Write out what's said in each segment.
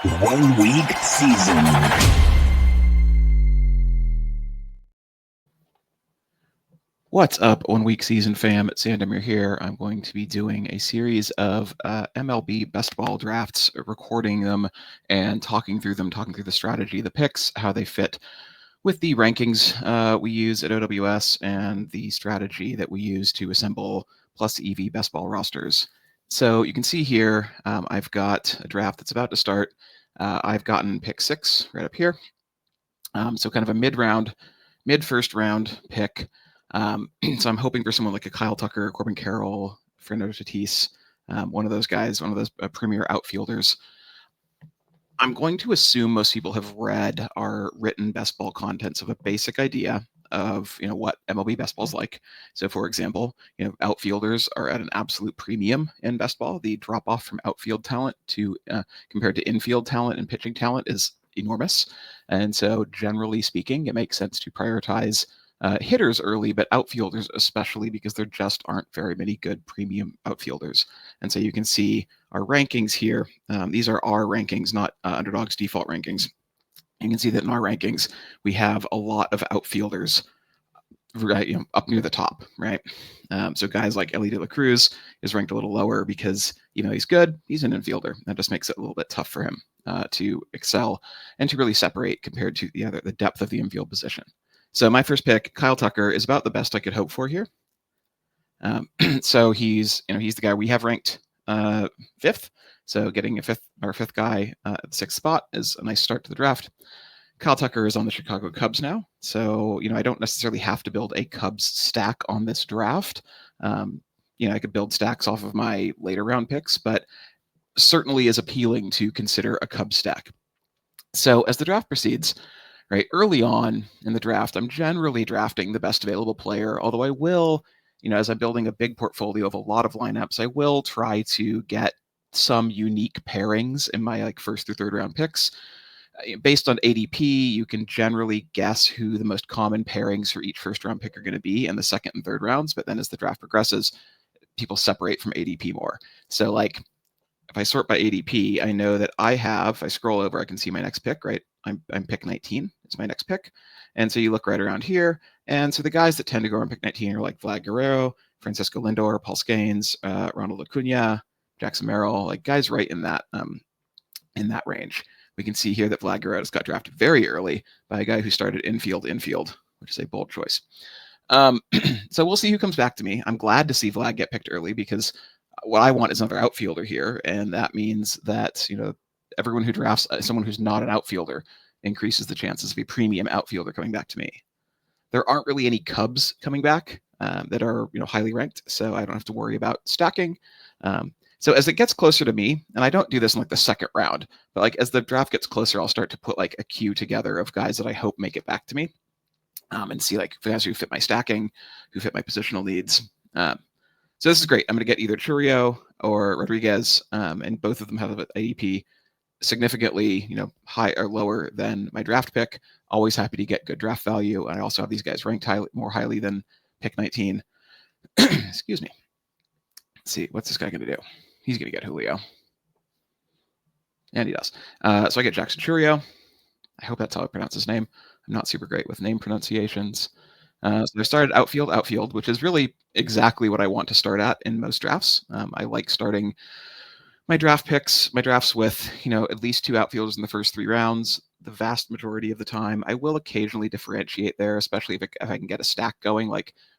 1 week season. What's up, 1 week season fam? It's Sandomir here. I'm going to be doing a series of MLB Best Ball drafts, recording them and talking through the strategy, the picks, how they fit with the rankings we use at OWS and the strategy that we use to assemble plus EV Best Ball rosters. So you can see here, I've got a draft that's about to start. I've gotten pick 6 right up here. So kind of a mid-first round pick. So I'm hoping for someone like a Kyle Tucker, Corbin Carroll, Fernando Tatis, one of those guys, one of those premier outfielders. I'm going to assume most people have read our written best ball contents of a basic idea of what MLB best ball is like. So for example, outfielders are at an absolute premium in best ball. The drop off from outfield talent to compared to infield talent and pitching talent is enormous. And so generally speaking, it makes sense to prioritize hitters early, but outfielders especially, because there just aren't very many good premium outfielders. And so you can see our rankings here. These are our rankings, not Underdog's default rankings. You can see that in our rankings, we have a lot of outfielders right, up near the top, right? So guys like Ellie De La Cruz is ranked a little lower because even though he's good, he's an infielder. That just makes it a little bit tough for him to excel and to really separate compared to the depth of the infield position. So my first pick, Kyle Tucker, is about the best I could hope for here. So he's the guy we have ranked 5th. So getting our fifth guy at the 6th spot is a nice start to the draft. Kyle Tucker is on the Chicago Cubs now. So, I don't necessarily have to build a Cubs stack on this draft. I could build stacks off of my later round picks, but certainly is appealing to consider a Cubs stack. So as the draft proceeds, right, early on in the draft, I'm generally drafting the best available player, although I will, as I'm building a big portfolio of a lot of lineups, I will try to get some unique pairings in my first through third round picks. Based on ADP, you can generally guess who the most common pairings for each first round pick are going to be in the second and third rounds. But then as the draft progresses, people separate from ADP more. So if I sort by ADP, I know that if I scroll over, I can see my next pick, right? I'm pick 19. It's my next pick. And so you look right around here. And so the guys that tend to go on pick 19 are like Vlad Guerrero, Francisco Lindor, Paul Scanes, Ronald Acuna, Jackson Merrill, guys right in that range. We can see here that Vlad Guerrero got drafted very early by a guy who started infield, which is a bold choice. So we'll see who comes back to me. I'm glad to see Vlad get picked early because what I want is another outfielder here, and that means that everyone who drafts someone who's not an outfielder increases the chances of a premium outfielder coming back to me. There aren't really any Cubs coming back that are highly ranked, so I don't have to worry about stacking. So as it gets closer to me, and I don't do this in the second round, but as the draft gets closer, I'll start to put a queue together of guys that I hope make it back to me, and see guys who fit my stacking, who fit my positional needs. So this is great. I'm going to get either Churio or Rodriguez, and both of them have an ADP significantly, high or lower than my draft pick. Always happy to get good draft value. And I also have these guys ranked more highly than pick 19. Excuse me. Let's see, what's this guy going to do? He's going to get Julio. And he does. So I get Jackson Churio. I hope that's how I pronounce his name. I'm not super great with name pronunciations. So I started outfield, which is really exactly what I want to start at in most drafts. I like starting my drafts with, at least 2 outfielders in the first 3 rounds. The vast majority of the time, I will occasionally differentiate there, especially if I can get a stack going.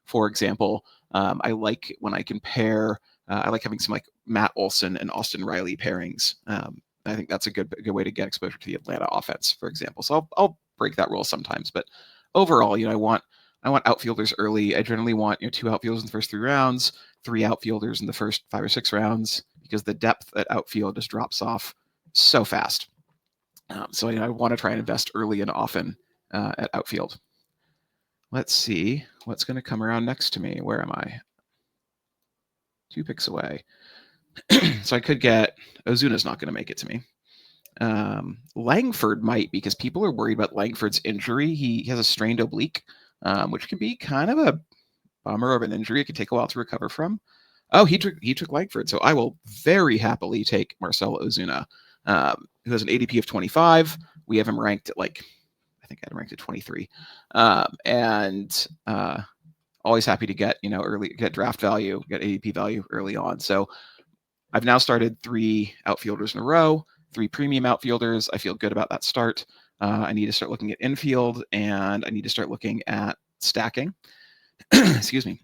For example, I like when I can pair. I like having some Matt Olson and Austin Riley pairings. I think that's a good way to get exposure to the Atlanta offense, for example. So I'll break that rule sometimes, but overall, I want outfielders early. I generally want 2 outfielders in the first 3 rounds, 3 outfielders in the first 5 or 6 rounds, because the depth at outfield just drops off so fast. So I want to try and invest early and often at outfield. Let's see what's going to come around next to me. Where am I? 2 picks away. So I could get Ozuna's not going to make it to me. Langford might, because people are worried about Langford's injury. He has a strained oblique, which can be kind of a bummer of an injury. It could take a while to recover from. Oh, he took Langford, so I will very happily take Marcell Ozuna. who has an ADP of 25. We have him ranked at I think I had him ranked at 23. And always happy to get, get draft value, get ADP value early on. So I've now started 3 outfielders in a row, 3 premium outfielders. I feel good about that start. I need to start looking at infield, and I need to start looking at stacking. Excuse me.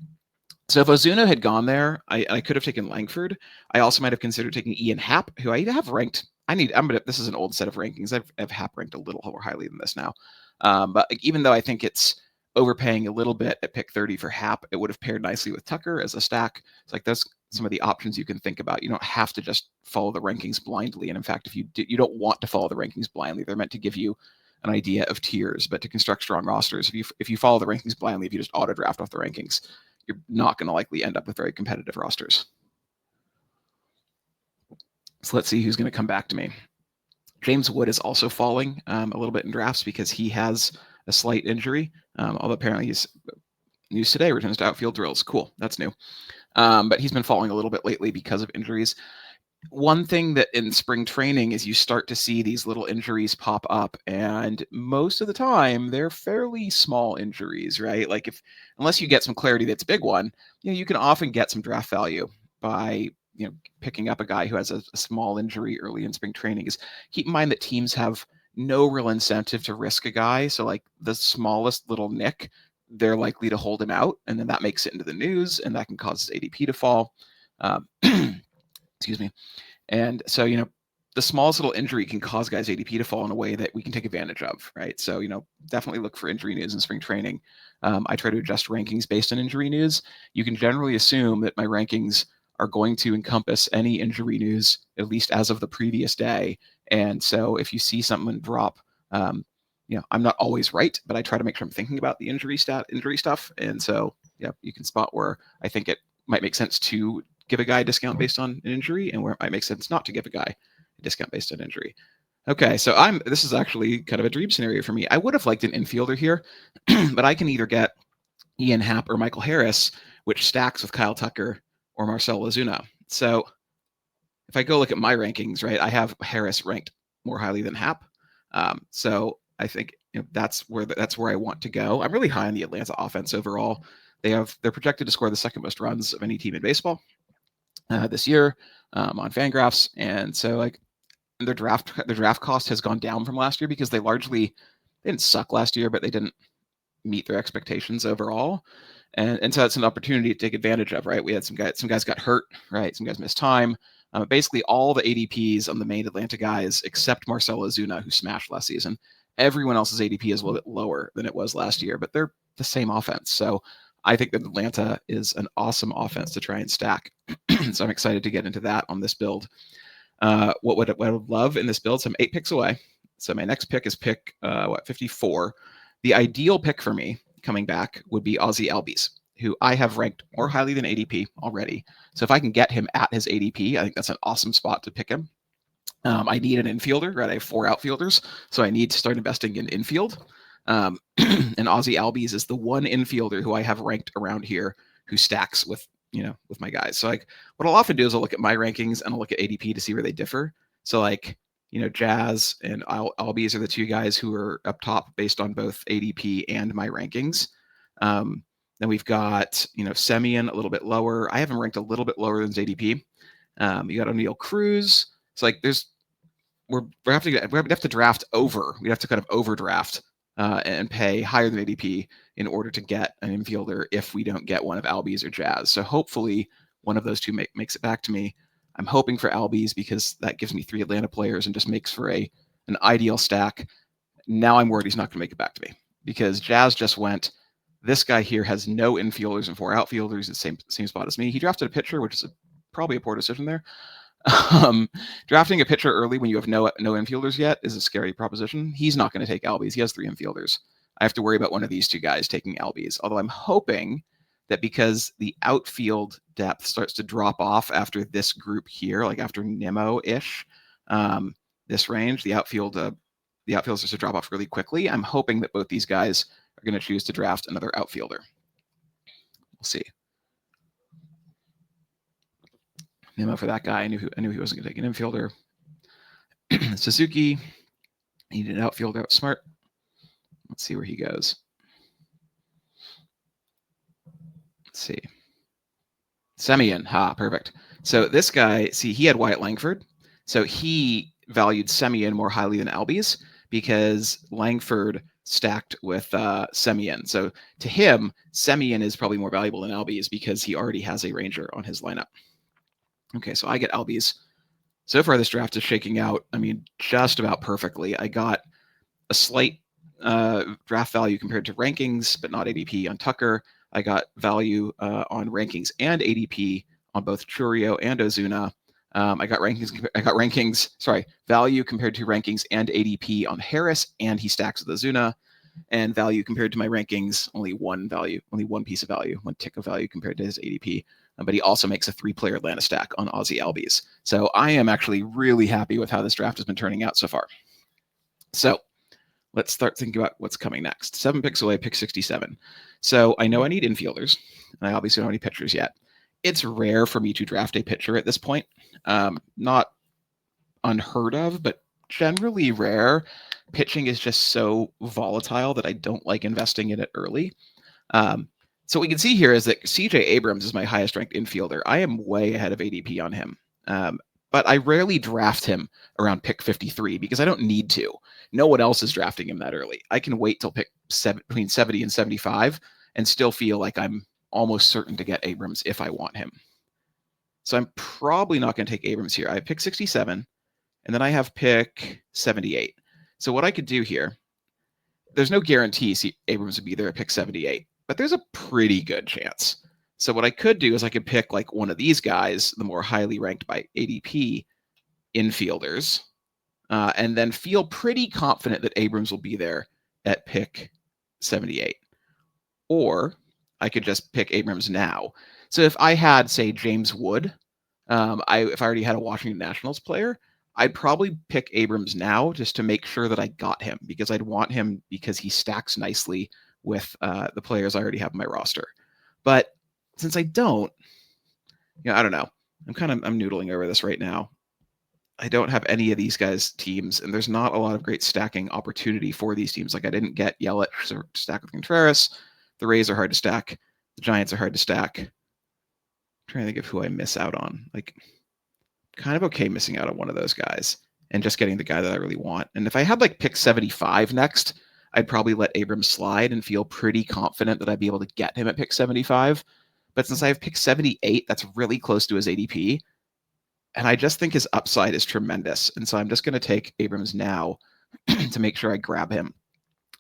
So if Ozuna had gone there, I could have taken Langford. I also might have considered taking Ian Happ, who I have ranked. This is an old set of rankings. I've Happ ranked a little more highly than this now. But even though I think it's overpaying a little bit at pick 30 for Happ, it would have paired nicely with Tucker as a stack. It's like that's some of the options you can think about. You don't have to just follow the rankings blindly. And in fact, if you don't want to follow the rankings blindly, they're meant to give you an idea of tiers, but to construct strong rosters, if you follow the rankings blindly, if you just auto draft off the rankings, you're not going to likely end up with very competitive rosters. So let's see who's going to come back to me. James Wood is also falling a little bit in drafts because he has a slight injury, although apparently he's news today, returns to outfield drills. Cool, that's new. But he's been falling a little bit lately because of injuries. One thing that in spring training is you start to see these little injuries pop up, and most of the time they're fairly small injuries, right? Like unless you get some clarity that's a big one, you can often get some draft value by picking up a guy who has a small injury early in spring training. Is keep in mind that teams have no real incentive to risk a guy, so like the smallest little nick, they're likely to hold him out, and then that makes it into the news, and that can cause his ADP to fall. Excuse me. And so, the smallest little injury can cause guys' ADP to fall in a way that we can take advantage of, right? So, definitely look for injury news in spring training. I try to adjust rankings based on injury news. You can generally assume that my rankings are going to encompass any injury news, at least as of the previous day. And so if you see something drop, I'm not always right, but I try to make sure I'm thinking about the injury stuff. And so, you can spot where I think it might make sense to give a guy a discount based on an injury, and where it might make sense not to give a guy a discount based on injury. Okay, so this is actually kind of a dream scenario for me. I would have liked an infielder here, but I can either get Ian Happ or Michael Harris, which stacks with Kyle Tucker or Marcell Ozuna. So if I go look at my rankings, right, I have Harris ranked more highly than Happ. So I think that's where I want to go. I'm really high on the Atlanta offense overall. They're projected to score the second most runs of any team in baseball this year on Fangraphs, and so their draft cost has gone down from last year because they didn't suck last year, but they didn't meet their expectations overall, and so it's an opportunity to take advantage of, right? We had some guys got hurt, right? Some guys missed time. Basically, all the ADPs on the main Atlanta guys except Marcell Ozuna, who smashed last season. Everyone else's ADP is a little bit lower than it was last year, but they're the same offense. So I think that Atlanta is an awesome offense to try and stack. So I'm excited to get into that on this build. What I would love in this build, so I'm 8 picks away. So my next pick is pick 54. The ideal pick for me coming back would be Ozzie Albies, who I have ranked more highly than ADP already. So if I can get him at his ADP, I think that's an awesome spot to pick him. I need an infielder, right? I have 4 outfielders, so I need to start investing in infield. And Ozzie Albies is the one infielder who I have ranked around here who stacks with my guys. So what I'll often do is I'll look at my rankings and I'll look at ADP to see where they differ. So Jazz and Albies are the 2 guys who are up top based on both ADP and my rankings. Then we've got Semien a little bit lower. I have him ranked a little bit lower than his ADP. You got O'Neill Cruz. It's we have to draft over. We have to kind of overdraft and pay higher than ADP in order to get an infielder if we don't get one of Albies or Jazz. So hopefully one of those 2 makes it back to me. I'm hoping for Albies because that gives me 3 Atlanta players and just makes for an ideal stack. Now I'm worried he's not going to make it back to me because Jazz just went. This guy here has no infielders and 4 outfielders, the same spot as me. He drafted a pitcher, which is probably a poor decision there. Drafting a pitcher early when you have no infielders yet is a scary proposition. He's not going to take Albies. He has 3 infielders. I have to worry about one of these 2 guys taking Albies. Although I'm hoping that because the outfield depth starts to drop off after this group here, like after Nemo-ish, this range, the outfield starts to drop off really quickly. I'm hoping that both these guys are going to choose to draft another outfielder. We'll see. Nemo for that guy. I knew he wasn't going to take an infielder. Suzuki, needed an outfielder, outsmart. Let's see where he goes. Let's see. Semien, perfect. So this guy, see, he had Wyatt Langford. So he valued Semien more highly than Albies because Langford stacked with Semien. So to him, Semien is probably more valuable than Albies because he already has a Ranger on his lineup. Okay, so I get Albies. So far, this draft is shaking out, I mean, just about perfectly. I got a slight draft value compared to rankings, but not ADP on Tucker. I got value on rankings and ADP on both Churio and Ozuna. I got rankings. Sorry, value compared to rankings and ADP on Harris, and he stacks with Ozuna. And value compared to my rankings, only one piece of value, one tick of value compared to his ADP. But he also makes a 3-player Atlanta stack on Ozzie Albies. So I am actually really happy with how this draft has been turning out so far. So let's start thinking about what's coming next. 7 picks away, pick 67. So I know I need infielders, and I obviously don't have any pitchers yet. It's rare for me to draft a pitcher at this point. Not unheard of, but generally rare. Pitching is just so volatile that I don't like investing in it early. So what we can see here is that CJ Abrams is my highest ranked infielder. I am way ahead of ADP on him. But I rarely draft him around pick 53 because I don't need to. No one else is drafting him that early. I can wait till pick between 70 and 75 and still feel like I'm almost certain to get Abrams if I want him. So I'm probably not going to take Abrams here. I have pick 67, and then I have pick 78. So what I could do here, there's no guarantee Abrams would be there at pick 78, but there's a pretty good chance. So what I could do is I could pick like one of these guys, the more highly ranked by ADP infielders, and then feel pretty confident that Abrams will be there at pick 78. Or I could just pick Abrams now. So if I had, say, James Wood, if I already had a Washington Nationals player, I'd probably pick Abrams now just to make sure that I got him because I'd want him because he stacks nicely with the players I already have in my roster. But since I don't, I don't know. I'm noodling over this right now. I don't have any of these guys' teams, and there's not a lot of great stacking opportunity for these teams. Like I didn't get Yelich to stack with Contreras. The Rays are hard to stack. The Giants are hard to stack. I'm trying to think of who I miss out on. Like, kind of okay missing out on one of those guys and just getting the guy that I really want. And if I had like pick 75 next, I'd probably let Abrams slide and feel pretty confident that I'd be able to get him at pick 75. But since I have pick 78, that's really close to his ADP. And I just think his upside is tremendous. And so I'm just going to take Abrams now to make sure I grab him.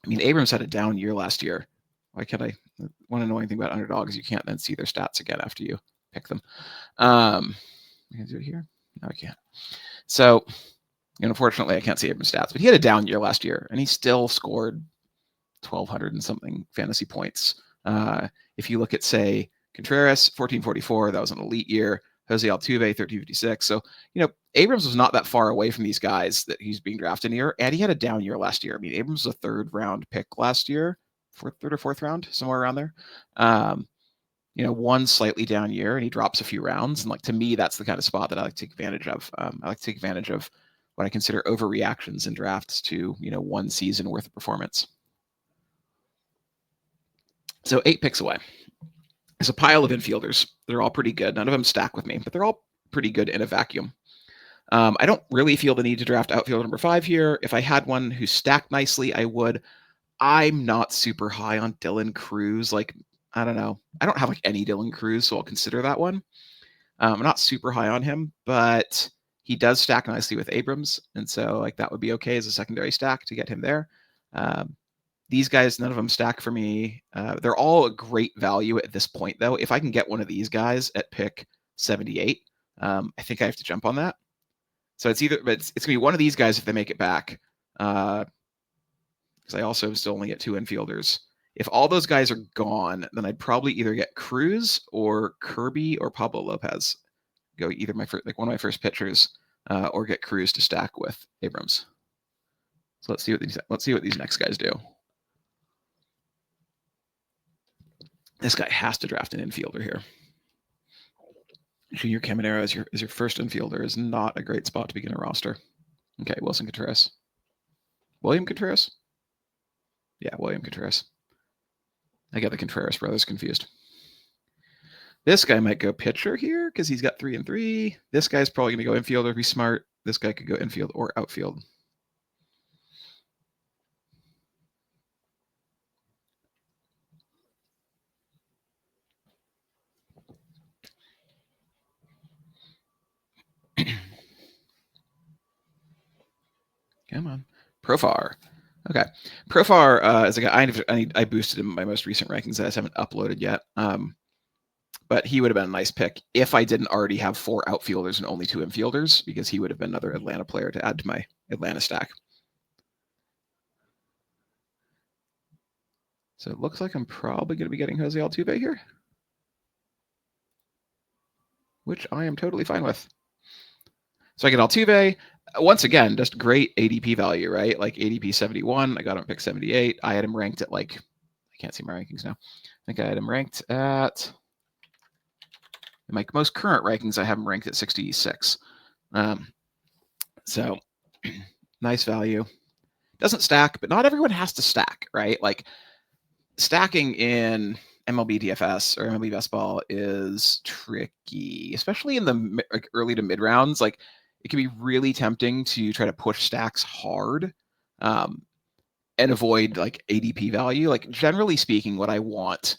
I mean, Abrams had a down year last year. Why can't I? One annoying thing about underdogs, you can't then see their stats again after you pick them. I can do it here. No, I can't. So, unfortunately, I can't see Abrams' stats, but he had a down year last year, and he still scored 1,200 and something fantasy points. If you look at, say, Contreras, 1,444, that was an elite year. Jose Altuve, 1,356. So, Abrams was not that far away from these guys that he's being drafted here, and he had a down year last year. I mean, Abrams was a 3rd-round pick last year, 3rd or 4th round, somewhere around there. One slightly down year, and he drops a few rounds. And to me, that's the kind of spot that I like to take advantage of. I like to take advantage of what I consider overreactions in drafts to, one season worth of performance. So 8 picks away. There's a pile of infielders. They're all pretty good. None of them stack with me, but they're all pretty good in a vacuum. I don't really feel the need to draft outfielder number 5 here. If I had one who stacked nicely, I would. I'm not super high on Dylan Cruz. I don't know. I don't have any Dylan Cruz, so I'll consider that one. I'm not super high on him, but he does stack nicely with Abrams, and so that would be okay as a secondary stack to get him there. These guys, none of them stack for me. They're all a great value at this point, though. If I can get one of these guys at pick 78, I think I have to jump on that. So it's going to be one of these guys if they make it back. Because I also still only get 2 infielders. If all those guys are gone, then I'd probably either get Cruz or Kirby or Pablo Lopez. Go either one of my first pitchers, or get Cruz to stack with Abrams. So let's see what these next guys do. This guy has to draft an infielder here. Junior Caminero as your first infielder is not a great spot to begin a roster. Okay, Wilson Contreras. William Contreras? Yeah, William Contreras. I got the Contreras brothers confused. This guy might go pitcher here because he's got 3 and 3. This guy's probably going to go infielder if he's smart. This guy could go infield or outfield. Come on. Profar. Okay. Profar is a guy I boosted him in my most recent rankings that I just haven't uploaded yet. But he would have been a nice pick if I didn't already have 4 outfielders and only 2 infielders, because he would have been another Atlanta player to add to my Atlanta stack. So it looks like I'm probably going to be getting Jose Altuve here, which I am totally fine with. So I get Altuve. Once again, just great ADP value, right? Like ADP 71. I got him at pick 78. I had him ranked at I can't see my rankings now. I think I had him ranked at, in my most current rankings, I have him ranked at 66. So nice value. Doesn't stack, but not everyone has to stack, right? Like stacking in MLB DFS or MLB Best Ball is tricky, especially in the early to mid rounds. Like it can be really tempting to try to push stacks hard and avoid like ADP value. Like generally speaking, what I want,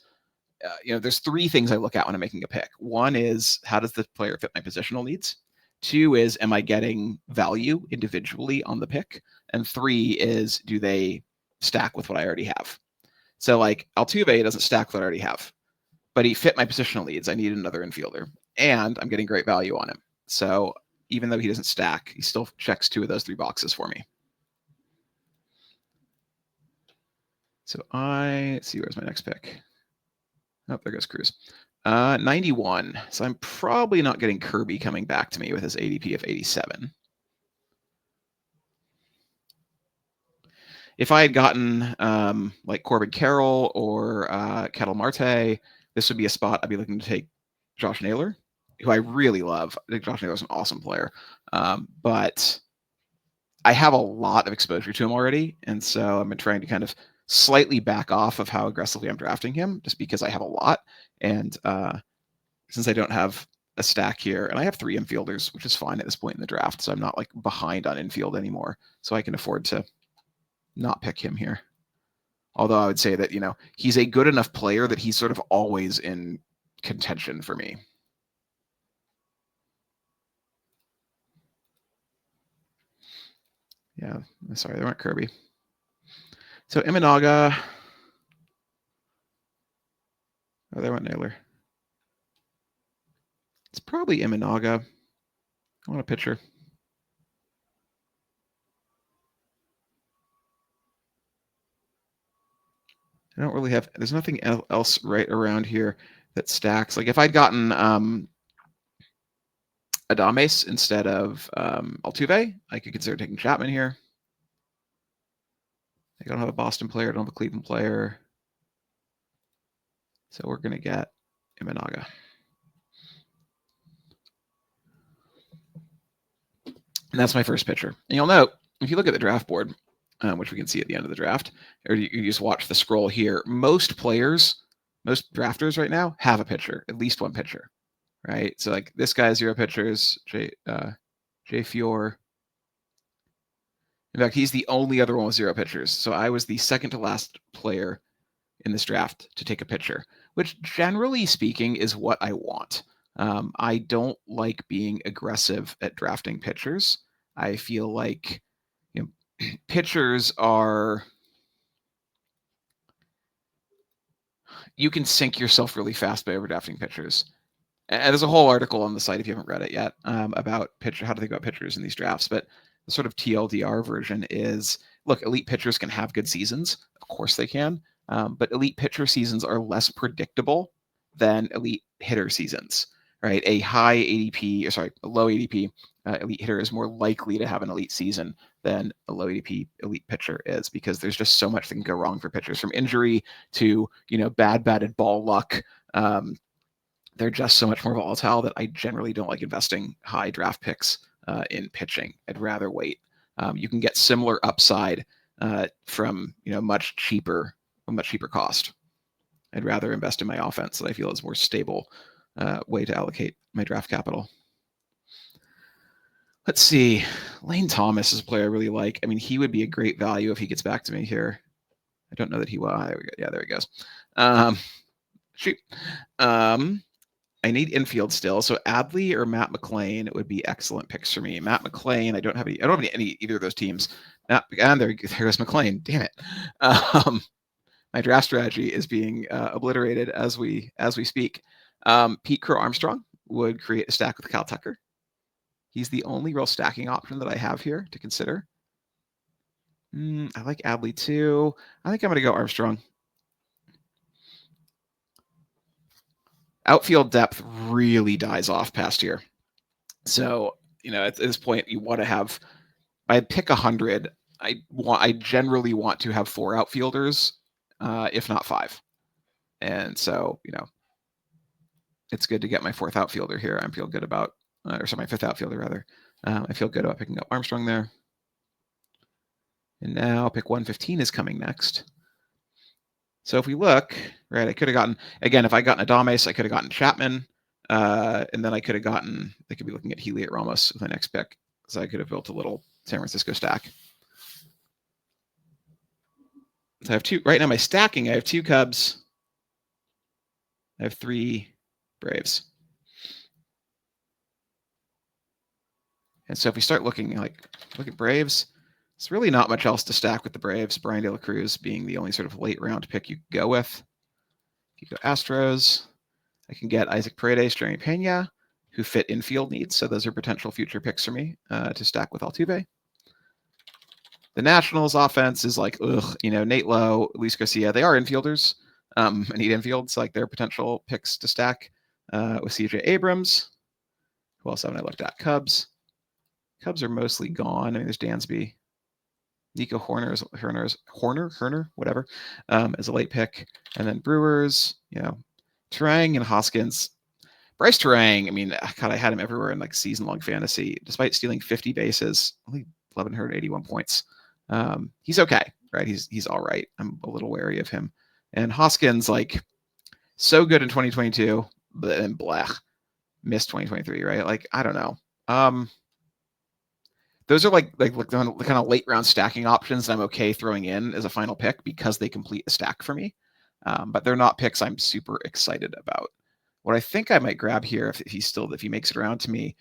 there's 3 things I look at when I'm making a pick. One is, how does the player fit my positional needs? 2 is, am I getting value individually on the pick? And 3 is, do they stack with what I already have? So like Altuve doesn't stack what I already have, but he fit my positional needs. I need another infielder, and I'm getting great value on him. So even though he doesn't stack, he still checks 2 of those 3 boxes for me. So let's see, where's my next pick? Oh, there goes Cruz. 91. So I'm probably not getting Kirby coming back to me with his ADP of 87. If I had gotten like Corbin Carroll or Kettle Marte, this would be a spot I'd be looking to take Josh Naylor, who I really love. I think Josh Naylor is an awesome player, but I have a lot of exposure to him already, and so I've been trying to kind of slightly back off of how aggressively I'm drafting him, just because I have a lot. And since I don't have a stack here, and I have 3 infielders, which is fine at this point in the draft, so I'm not like behind on infield anymore, so I can afford to not pick him here. Although I would say that, he's a good enough player that he's sort of always in contention for me. Yeah, sorry, they weren't Kirby. So Imanaga. Oh, they went Naylor. It's probably Imanaga. I want a pitcher. I don't really have, there's nothing else right around here that stacks. Like if I'd gotten Adames instead of Altuve, I could consider taking Chapman here. I don't have a Boston player, I don't have a Cleveland player. So we're going to get Imanaga. And that's my first pitcher. And you'll note, if you look at the draft board, which we can see at the end of the draft, or you just watch the scroll here, most players, most drafters right now have a pitcher, at least one pitcher, right? So like this guy has 0 pitchers, Jay Fior. In fact, he's the only other one with 0 pitchers. So I was the second to last player in this draft to take a pitcher, which generally speaking is what I want. I don't like being aggressive at drafting pitchers. I feel like pitchers are, you can sink yourself really fast by overdrafting pitchers. And there's a whole article on the site, if you haven't read it yet, about how to think about pitchers in these drafts. But the sort of TLDR version is, look, elite pitchers can have good seasons. Of course they can. But elite pitcher seasons are less predictable than elite hitter seasons, right? A low ADP elite hitter is more likely to have an elite season than a low ADP elite pitcher is, because there's just so much that can go wrong for pitchers, from injury to, bad batted ball luck. They're just so much more volatile that I generally don't like investing high draft picks in pitching. I'd rather wait. You can get similar upside from a much cheaper cost. I'd rather invest in my offense that I feel is more stable way to allocate my draft capital. Let's see. Lane Thomas is a player I really like. I mean, he would be a great value if he gets back to me here. I don't know that he will. There we go. Yeah, there he goes. Shoot. I need infield still. So Adley or Matt McLean would be excellent picks for me. Matt McLean, I don't have any either of those teams. And there goes McLean. Damn it. My draft strategy is being obliterated as we speak. Pete Crow Armstrong would create a stack with Cal Tucker. He's the only real stacking option that I have here to consider. I like Adley too. I think I'm going to go Armstrong. Outfield depth really dies off past year. So, at this point, you want to have, I pick 100. I generally want to have 4 outfielders, if not 5. And so, it's good to get my 4th outfielder here. I feel good about, my 5th outfielder rather. I feel good about picking up Armstrong there. And now pick 115 is coming next. So if we look, right, I could have gotten, again, if I gotten Adames, I could have gotten Chapman, and then I could be looking at Heliot Ramos with my next pick, because I could have built a little San Francisco stack. So I have 2, right now my stacking, I have 2 Cubs, I have 3 Braves. And so if we start looking look at Braves, it's really not much else to stack with the Braves. Brian De La Cruz being the only sort of late round pick you could go with. If you go Astros, I can get Isaac Paredes, Jeremy Pena, who fit infield needs. So those are potential future picks for me to stack with Altuve. The Nationals offense is Nate Lowe, Luis Garcia. They are infielders. I need infields, they're potential picks to stack with CJ Abrams. Who else haven't I looked at? Cubs. Cubs are mostly gone. I mean, there's Dansby. Nico Hoerner, whatever, as a late pick. And then Brewers, Turang and Hoskins. Bryce Turang, I mean, God, I had him everywhere in season-long fantasy. Despite stealing 50 bases, only 1,181 points. He's okay, right? He's all right. I'm a little wary of him. And Hoskins, so good in 2022, but then blech, missed 2023, right? I don't know. Those are the kind of late round stacking options that I'm okay throwing in as a final pick because they complete the stack for me. But they're not picks I'm super excited about. What I think I might grab here, if he makes it around to me,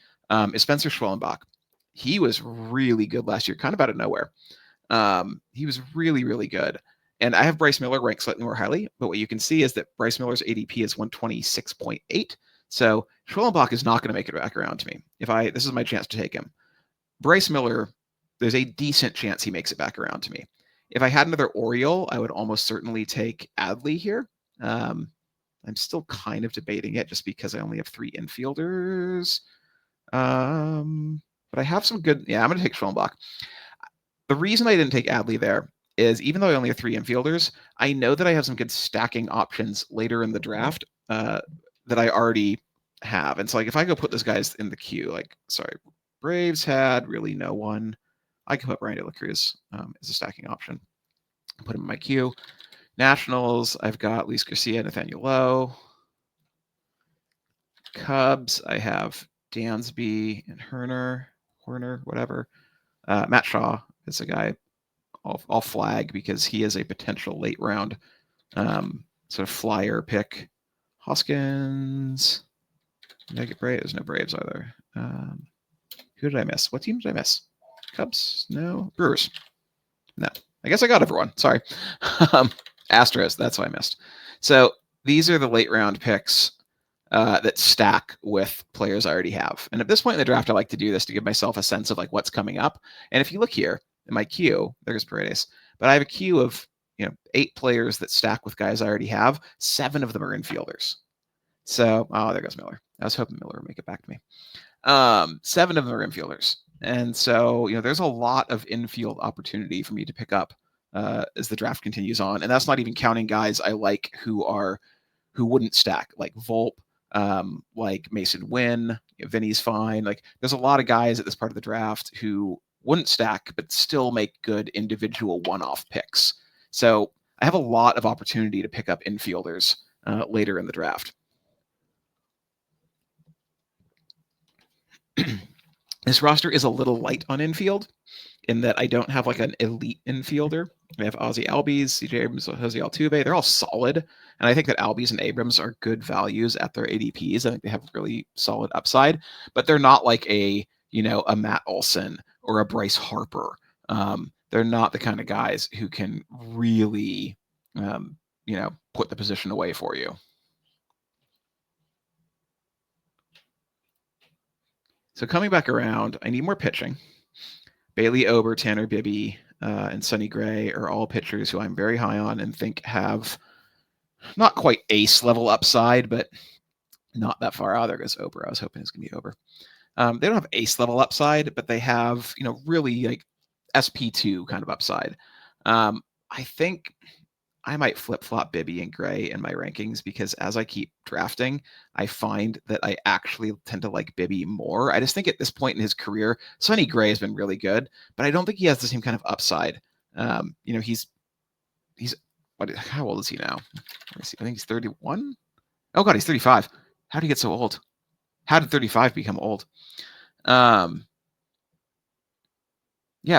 is Spencer Schwellenbach. He was really good last year, kind of out of nowhere. He was really, really good. And I have Bryce Miller ranked slightly more highly, but what you can see is that Bryce Miller's ADP is 126.8. So Schwellenbach is not going to make it back around to me. This is my chance to take him. Bryce Miller, there's a decent chance he makes it back around to me. If I had another Oriole, I would almost certainly take Adley here. I'm still kind of debating it just because I only have 3 infielders. But I have some good. Yeah, I'm going to take Schwellenbach. The reason I didn't take Adley there is even though I only have 3 infielders, I know that I have some good stacking options later in the draft that I already have. And so if I go put those guys in the queue, Braves had really no one. I can put Brian De La Cruz as a stacking option. Put him in my queue. Nationals, I've got Luis Garcia, Nathaniel Lowe. Cubs, I have Dansby and Hoerner, whatever. Matt Shaw is a guy I'll flag because he is a potential late round sort of flyer pick. Hoskins. Did I get Braves? There's no Braves either. Who did I miss? What team did I miss? Cubs? No. Brewers? No. I guess I got everyone. Sorry. Astros. That's what I missed. So these are the late round picks that stack with players I already have. And at this point in the draft, I like to do this to give myself a sense of what's coming up. And if you look here in my queue, there's Paredes, but I have a queue of 8 players that stack with guys I already have. 7 of them are infielders. So, there goes Miller. I was hoping Miller would make it back to me. 7 of them are infielders. And so, there's a lot of infield opportunity for me to pick up as the draft continues on. And that's not even counting guys I like who wouldn't stack, like Volpe, like Mason Wynn, Vinny's fine. There's a lot of guys at this part of the draft who wouldn't stack, but still make good individual one-off picks. So I have a lot of opportunity to pick up infielders later in the draft. This roster is a little light on infield in that I don't have like an elite infielder. I have Ozzie, Albies, CJ Abrams, Jose Altuve. They're all solid. And I think that Albies and Abrams are good values at their ADPs. I think they have really solid upside, but they're not like a Matt Olson or a Bryce Harper. They're not the kind of guys who can really, put the position away for you. So coming back around, I need more pitching. Bailey Ober, Tanner Bibby, and Sonny Gray are all pitchers who I'm very high on and think have not quite ace level upside, but not that far out. There goes Ober. I was hoping it was going to be Ober. They don't have ace level upside, but they have, really like SP2 kind of upside. I think I might flip-flop Bibby and Gray in my rankings because as I keep drafting, I find that I actually tend to like Bibby more. I just think at this point in his career, Sonny Gray has been really good, but I don't think he has the same kind of upside. He's how old is he now? Let me see. I think he's 31. Oh God, he's 35. How did he get so old? How did 35 become old? Yeah,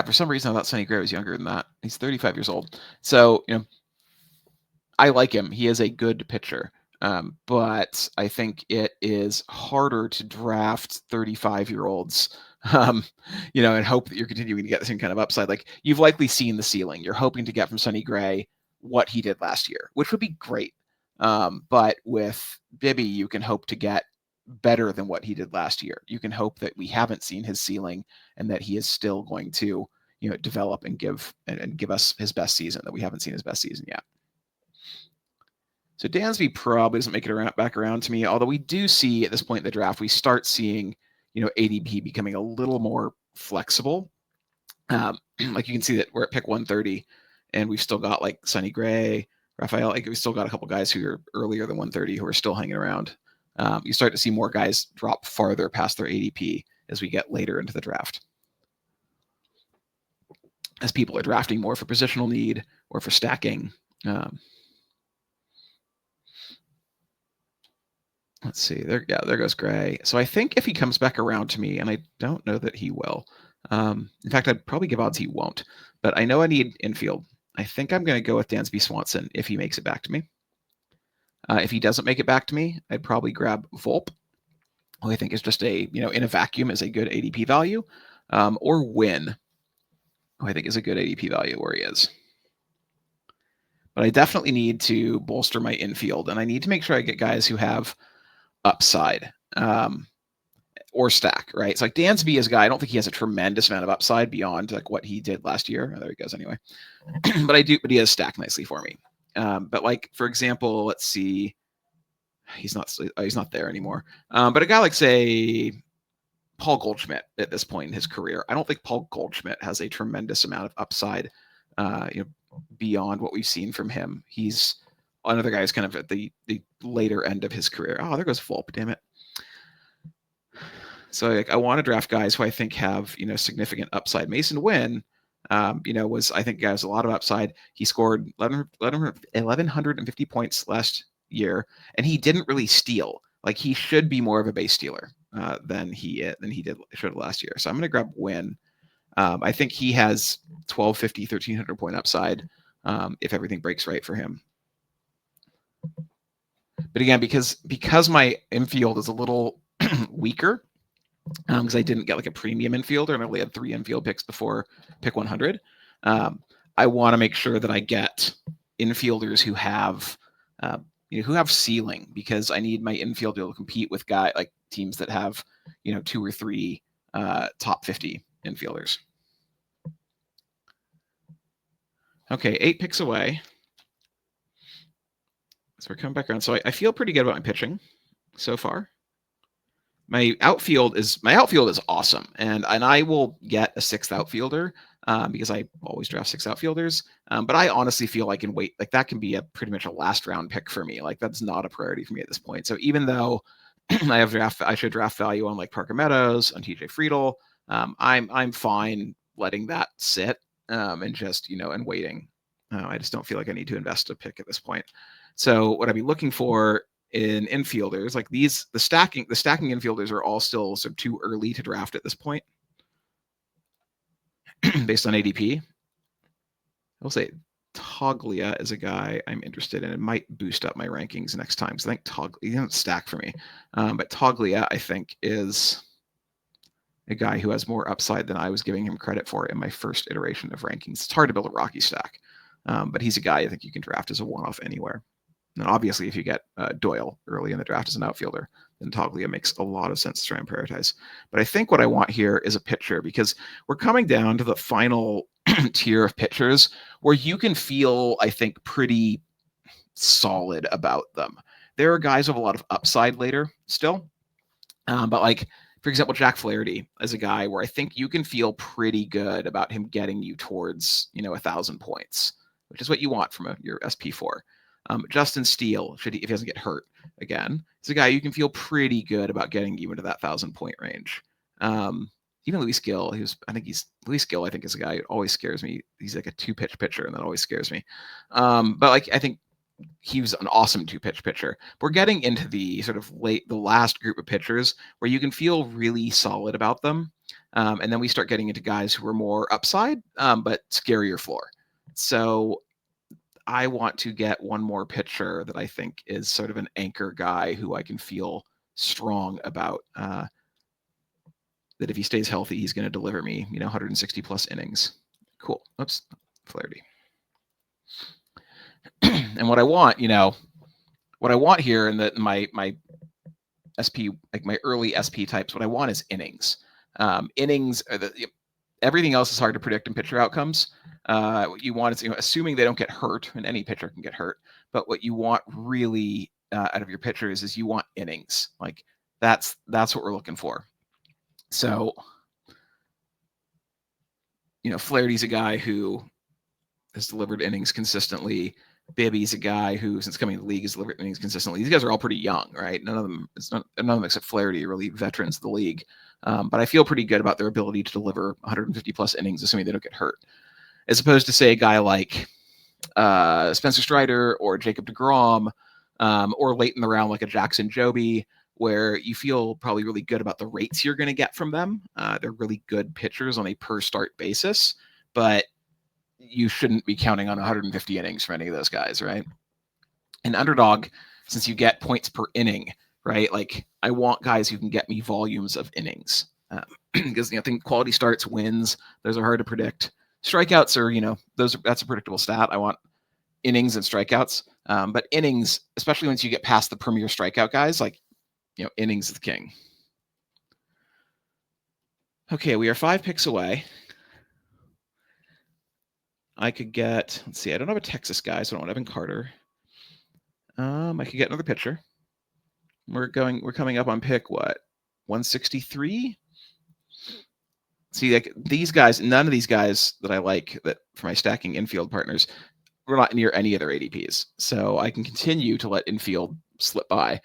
for some reason I thought Sonny Gray was younger than that. He's 35 years old. So, I like him. He is a good pitcher. But I think it is harder to draft 35-year-olds, and hope that you're continuing to get the same kind of upside. Like you've likely seen the ceiling. You're hoping to get from Sonny Gray what he did last year, which would be great. But with Bibby, you can hope to get better than what he did last year. You can hope that we haven't seen his ceiling and that he is still going to, develop and give us his best season, that we haven't seen his best season yet. So Dansby probably doesn't make it back around to me, although we do see at this point in the draft, we start seeing, ADP becoming a little more flexible. Like you can see that we're at pick 130 and we've still got like Sonny Gray, Rafael, like we've still got a couple guys who are earlier than 130 who are still hanging around. You start to see more guys drop farther past their ADP as we get later into the draft. As people are drafting more for positional need or for stacking. Let's see. There goes Gray. So I think if he comes back around to me, and I don't know that he will. In fact, I'd probably give odds he won't. But I know I need infield. I think I'm going to go with Dansby Swanson if he makes it back to me. If he doesn't make it back to me, I'd probably grab Volpe, who I think is just in a vacuum is a good ADP value, or Win, who I think is a good ADP value where he is. But I definitely need to bolster my infield, and I need to make sure I get guys who have upside or stack, right? It's like Dansby is a guy, I don't think he has a tremendous amount of upside beyond like what he did last year. Oh, there he goes anyway. but he has stacked nicely for me. But like, for example, let's see, he's not there anymore. But a guy like, say, Paul Goldschmidt at this point in his career, I don't think Paul Goldschmidt has a tremendous amount of upside, beyond what we've seen from him. He's another guy who's kind of at the later end of his career. Oh, there goes Volpe, damn it. So like, I want to draft guys who I think have, significant upside. Mason Wynn, was, I think, guys a lot of upside. He scored 1,150 points last year, and he didn't really steal. Like he should be more of a base stealer than he should last year. So I'm going to grab Wynn. I think he has 1,250, 1,300 point upside if everything breaks right for him. But again, because my infield is a little weaker, because I didn't get like a premium infielder and I only had 3 infield picks before pick 100, I want to make sure that I get infielders who have ceiling, because I need my infield to be able to compete with teams that have 2 or 3 top 50 infielders. Okay, 8 picks away. So we're coming back around. So I feel pretty good about my pitching so far. My outfield is awesome, and I will get a 6th outfielder because I always draft 6 outfielders. But I honestly feel I can wait. Like that can be a pretty much a last round pick for me. Like that's not a priority for me at this point. So even though I should draft value on like Parker Meadows, on TJ Friedel, I'm fine letting that sit and just, and waiting. I just don't feel like I need to invest a pick at this point. So what I'd be looking for in infielders, like the stacking infielders are all still sort of too early to draft at this point based on ADP. I'll say Toglia is a guy I'm interested in. It might boost up my rankings next time. So I think Toglia, he doesn't stack for me. But Toglia, I think, is a guy who has more upside than I was giving him credit for in my first iteration of rankings. It's hard to build a Rocky stack, but he's a guy I think you can draft as a one-off anywhere. And obviously, if you get Doyle early in the draft as an outfielder, then Toglia makes a lot of sense to try and prioritize. But I think what I want here is a pitcher, because we're coming down to the final tier of pitchers where you can feel, I think, pretty solid about them. There are guys with a lot of upside later still, but like, for example, Jack Flaherty is a guy where I think you can feel pretty good about him getting you towards 1,000 points, which is what you want from your SP4. Justin Steele, if he doesn't get hurt again, is a guy you can feel pretty good about getting you into that 1,000-point range. Even Luis Gill, Luis Gill, I think, is a guy who always scares me. He's like a 2-pitch pitcher, and that always scares me. But like, I think he was an awesome 2-pitch pitcher. We're getting into the sort of the last group of pitchers where you can feel really solid about them. And then we start getting into guys who are more upside, but scarier floor. So I want to get one more pitcher that I think is sort of an anchor guy who I can feel strong about, that if he stays healthy, he's going to deliver me, 160 plus innings. Cool. Oops, Flaherty. And what I want, here in my SP, like my early SP types, what I want is innings. Innings are everything else is hard to predict in pitcher outcomes. What you want is, assuming they don't get hurt, and any pitcher can get hurt, but what you want really out of your pitchers is you want innings. Like that's what we're looking for. So, Flaherty's a guy who has delivered innings consistently. Bibby's a guy who, since coming to the league, has delivered innings consistently. These guys are all pretty young, right? None of them except Flaherty are really veterans of the league. But I feel pretty good about their ability to deliver 150 plus innings, assuming they don't get hurt. As opposed to, say, a guy like Spencer Strider or Jacob deGrom, or late in the round like a Jackson Joby, where you feel probably really good about the rates you're going to get from them. They're really good pitchers on a per start basis, but you shouldn't be counting on 150 innings for any of those guys, right? An underdog, since you get points per inning, right? Like, I want guys who can get me volumes of innings, because I think quality starts, wins, those are hard to predict. Strikeouts are, that's a predictable stat. I want innings and strikeouts, but innings, especially once you get past the premier strikeout guys, like, innings is the king. Okay, we are 5 picks away. I could get, let's see, I don't have a Texas guy, so I don't want Evan Carter. I could get another pitcher. We're coming up on pick, 163? See, like, these guys, none of these guys that I like that for my stacking infield partners, we're not near any of their ADPs. So I can continue to let infield slip by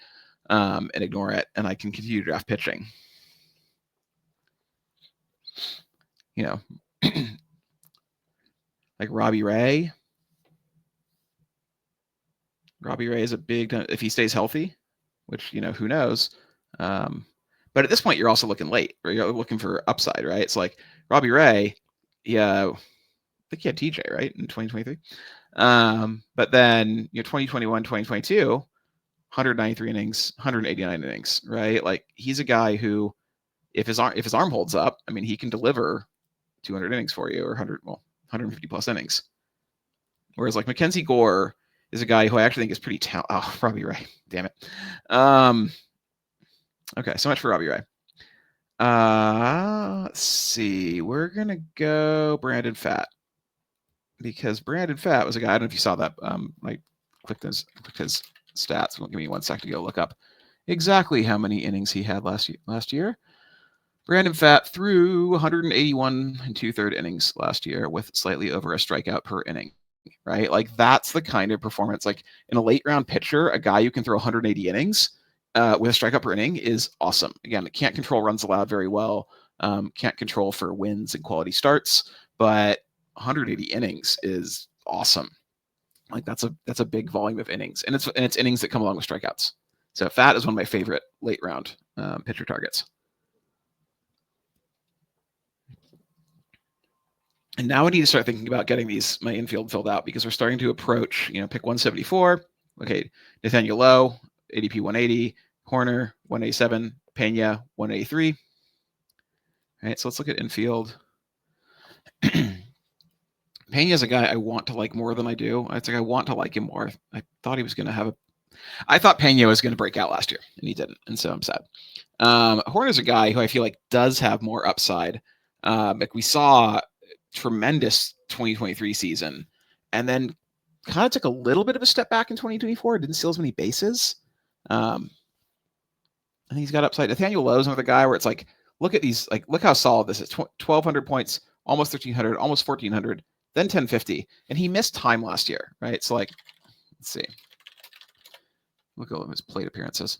and ignore it, and I can continue to draft pitching. Like Robbie Ray. Robbie Ray is a big, if he stays healthy, which, who knows. But at this point, you're also looking late, or you're looking for upside, right? It's like Robbie Ray, I think he had TJ, right, in 2023. But then, 2021, 2022, 193 innings, 189 innings, right? Like, he's a guy who, if his arm holds up, I mean, he can deliver 200 innings for you, or 150 plus innings. Whereas like Mackenzie Gore is a guy who I actually think is pretty talented. Oh, Robbie Ray, damn it. Okay, so much for Robbie Ray. Let's see. We're gonna go Brandon Pfaadt, because Brandon Pfaadt was a guy. I don't know if you saw that. I clicked his stats. Give me 1 second to go look up exactly how many innings he had last year. Brandon Pfaadt threw 181 and 2/3 innings last year with slightly over a strikeout per inning, right? Like, that's the kind of performance, like, in a late round pitcher, a guy who can throw 180 innings with a strikeout per inning is awesome. Again, it can't control runs allowed very well. Can't control for wins and quality starts, but 180 innings is awesome. Like that's a big volume of innings, and it's innings that come along with strikeouts. So Fat is one of my favorite late round pitcher targets. And now I need to start thinking about getting my infield filled out, because we're starting to approach, pick 174. Okay, Nathaniel Lowe, ADP 180, Horner 187, Pena 183. All right, so let's look at infield. Pena is a guy I want to like more than I do. It's like I want to like him more. I thought he was going to I thought Pena was going to break out last year, and he didn't, and so I'm sad. Horner's a guy who I feel like does have more upside. Like we saw tremendous 2023 season, and then kind of took a little bit of a step back in 2024. Didn't steal as many bases. I think he's got upside. Nathaniel Lowe is another guy where it's like, look at these, like, look how solid this is. 1,200 points, almost 1,300, almost 1,400, then 1,050. And he missed time last year, right? So, like, let's see. Look at all of his plate appearances.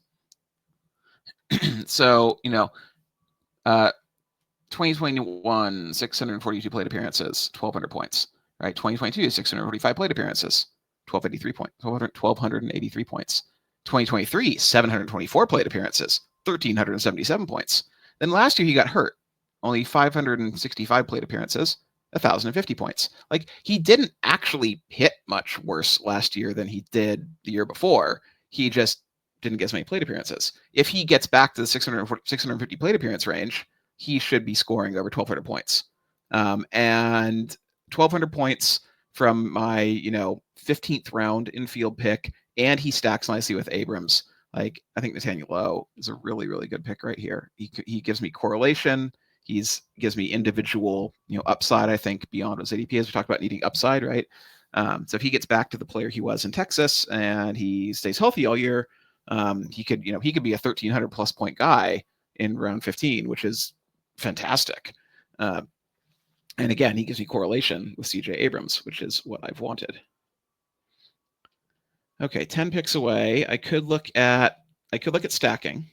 So, 2021, 642 plate appearances, 1,200 points, right? 2022, 645 plate appearances, 1,283 points. 2023, 724 plate appearances, 1,377 points. Then last year he got hurt. Only 565 plate appearances, 1,050 points. Like, he didn't actually hit much worse last year than he did the year before. He just didn't get as many plate appearances. If he gets back to the 650 plate appearance range, he should be scoring over 1,200 points. And 1,200 points from my, 15th round infield pick, and he stacks nicely with Abrams. Like, I think Nathaniel Lowe is a really, really good pick right here. He gives me correlation. Gives me individual, upside, I think, beyond his ADP, as we talked about needing upside, right? So if he gets back to the player he was in Texas and he stays healthy all year, he could be a 1,300 plus point guy in round 15, which is fantastic. And again, he gives me correlation with CJ Abrams, which is what I've wanted. Okay, 10 picks away. I could look at stacking.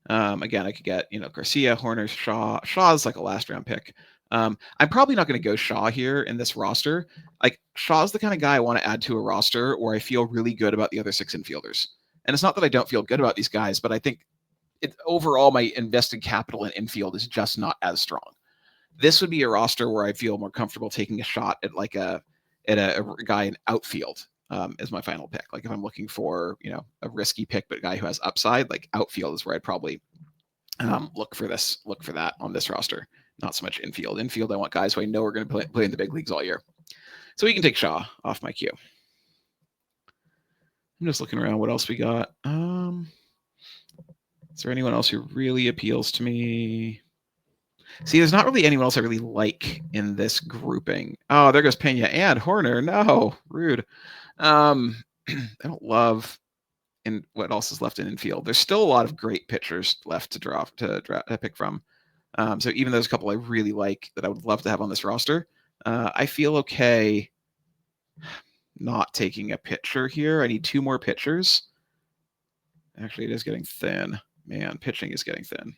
Again, I could get, Garcia, Horner, Shaw. Shaw's like a last round pick. I'm probably not going to go Shaw here in this roster. Like, Shaw's the kind of guy I want to add to a roster where I feel really good about the other 6 infielders. And it's not that I don't feel good about these guys, but I think overall my invested capital in infield is just not as strong. This would be a roster where I feel more comfortable taking a shot at a guy in outfield as my final pick. Like, if I'm looking for, a risky pick, but a guy who has upside, like outfield is where I'd probably look for that on this roster. Not so much infield. Infield, I want guys who I know are going to play in the big leagues all year. So we can take Shaw off my queue. I'm just looking around what else we got. Is there anyone else who really appeals to me? See, there's not really anyone else I really like in this grouping. Oh, there goes Pena and Horner. No, rude. I don't love what else is left in infield. There's still a lot of great pitchers left to pick from. So even there's a couple I really like that I would love to have on this roster, I feel okay not taking a pitcher here. I need 2 more pitchers. Actually, it is getting thin. Man, pitching is getting thin.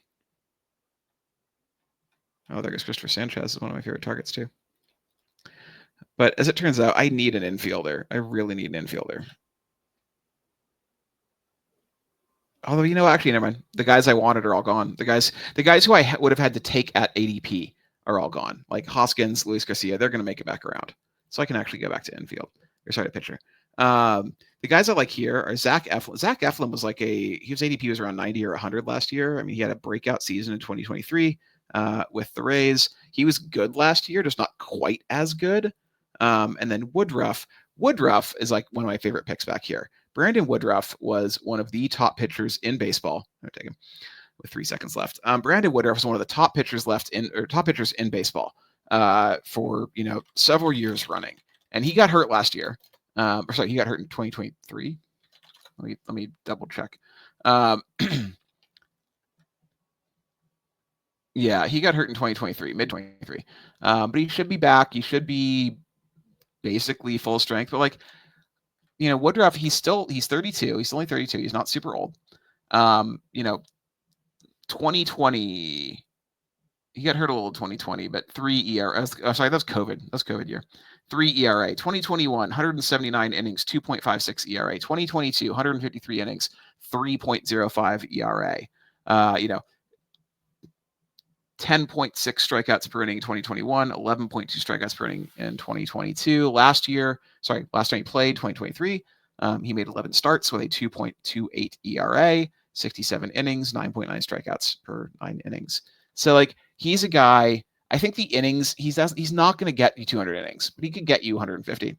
Oh, there goes Christopher Sanchez, is one of my favorite targets too. But as it turns out, I need an infielder. I really need an infielder. Although, actually, never mind. The guys I wanted are all gone. The guys who I would have had to take at ADP are all gone. Like Hoskins, Luis Garcia, they're going to make it back around. So I can actually go back to infield. Or sorry, to pitcher. The guys I like here are Zach Eflin. Zach Eflin was his ADP was around 90 or 100 last year. I mean, he had a breakout season in 2023 with the Rays. He was good last year, just not quite as good. And then Woodruff. Woodruff is like one of my favorite picks back here. Brandon Woodruff was one of the top pitchers in baseball. I'm going to take him with 3 seconds left. Brandon Woodruff was one of the top pitchers in baseball for several years running, and he got hurt last year. He got hurt in 2023. Let me double check. Yeah, he got hurt in 2023, mid 2023. But he should be back. He should be basically full strength. But Woodruff, he's 32. He's only 32. He's not super old. 2020, he got hurt a little in 2020, but 3 ERA. Sorry, that was COVID. That's COVID year. 3 ERA. 2021, 179 innings, 2.56 ERA. 2022, 153 innings, 3.05 ERA. 10.6 strikeouts per inning in 2021, 11.2 strikeouts per inning in 2022. Last time he played, 2023, he made 11 starts with a 2.28 ERA, 67 innings, 9.9 strikeouts per 9 innings. So, like, he's a guy, I think the innings, he's not going to get you 200 innings, but he could get you 150.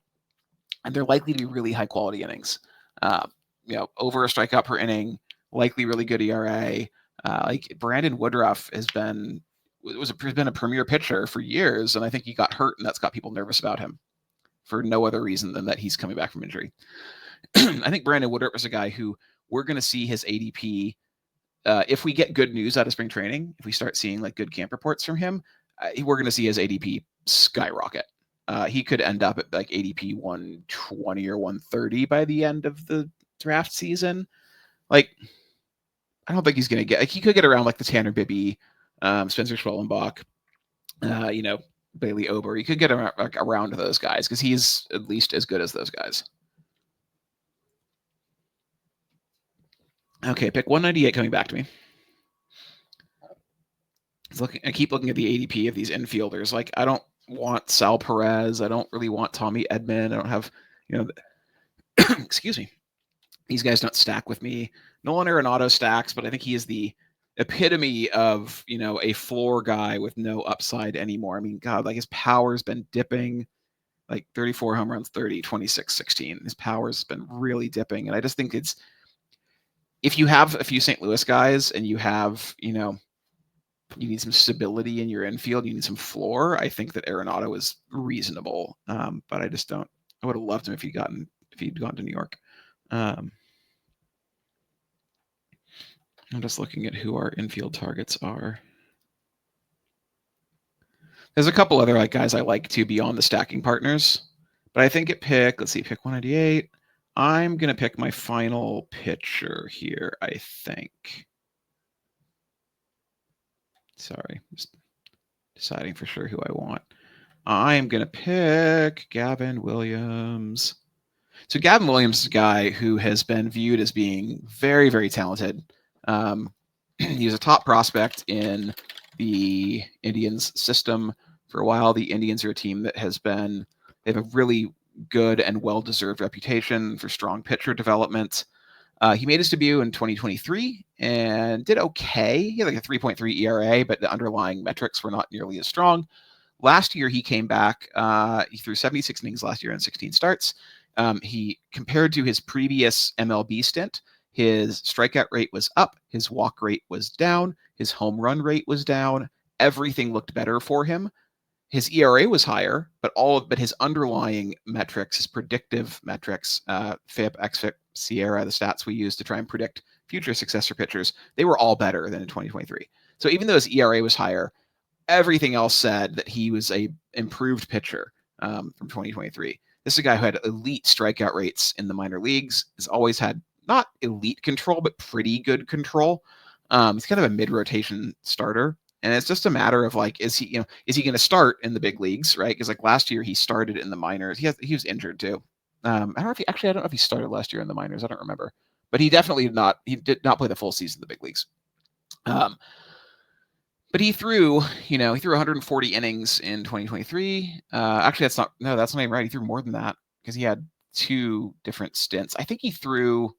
And they're likely to be really high quality innings. Over a strikeout per inning, likely really good ERA. Like Brandon Woodruff has been a premier pitcher for years, and I think he got hurt, and that's got people nervous about him for no other reason than that he's coming back from injury. I think Brandon Woodruff is a guy who we're going to see his ADP. If we get good news out of spring training, if we start seeing like good camp reports from him, we're going to see his ADP skyrocket. He could end up at like ADP 120 or 130 by the end of the draft season. Like, I don't think he's going to get. Like, he could get around like the Tanner Bibby, Spencer Schwellenbach, Bailey Ober. He could get around to those guys because he's at least as good as those guys. Okay, pick 198 coming back to me. I keep looking at the ADP of these infielders. Like, I don't want Sal Perez. I don't really want Tommy Edman. I don't have, excuse me. These guys don't stack with me. Nolan Arenado stacks, but I think he is the epitome of, a floor guy with no upside anymore. I mean, God, like his power's been dipping, like 34 home runs, 30, 26, 16. His power's been really dipping. And I just think if you have a few St. Louis guys and you have, you need some stability in your infield, you need some floor, I think that Arenado is reasonable. But I just don't. I would have loved him if he'd gone to New York. I'm just looking at who our infield targets are. There's a couple other guys I like too beyond the stacking partners, but I think pick 198. I'm gonna pick my final pitcher here, I think. Sorry, just deciding for sure who I want. I'm gonna pick Gavin Williams. So Gavin Williams is a guy who has been viewed as being very, very talented. He was a top prospect in the Indians system for a while. The Indians are a team that they have a really good and well-deserved reputation for strong pitcher development. He made his debut in 2023 and did okay. He had like a 3.3 ERA, but the underlying metrics were not nearly as strong. Last year, he came back. He threw 76 innings last year and 16 starts. He, compared to his previous MLB stint, his strikeout rate was up, his walk rate was down, his home run rate was down. Everything looked better for him. His ERA was higher, but his underlying metrics, his predictive metrics, FIP, XFIP, Sierra, the stats we use to try and predict future success for pitchers, they were all better than in 2023. So even though his ERA was higher, everything else said that he was a improved pitcher from 2023. This is a guy who had elite strikeout rates in the minor leagues. Has always had not elite control, but pretty good control. He's kind of a mid-rotation starter. And it's just a matter of is he going to start in the big leagues, right? Because last year he started in the minors. He was injured too. I don't know if he started last year in the minors. I don't remember, but he definitely did not play the full season in the big leagues. But he threw 140 innings in 2023. Actually, that's not even right. He threw more than that because he had 2 different stints. I think he threw.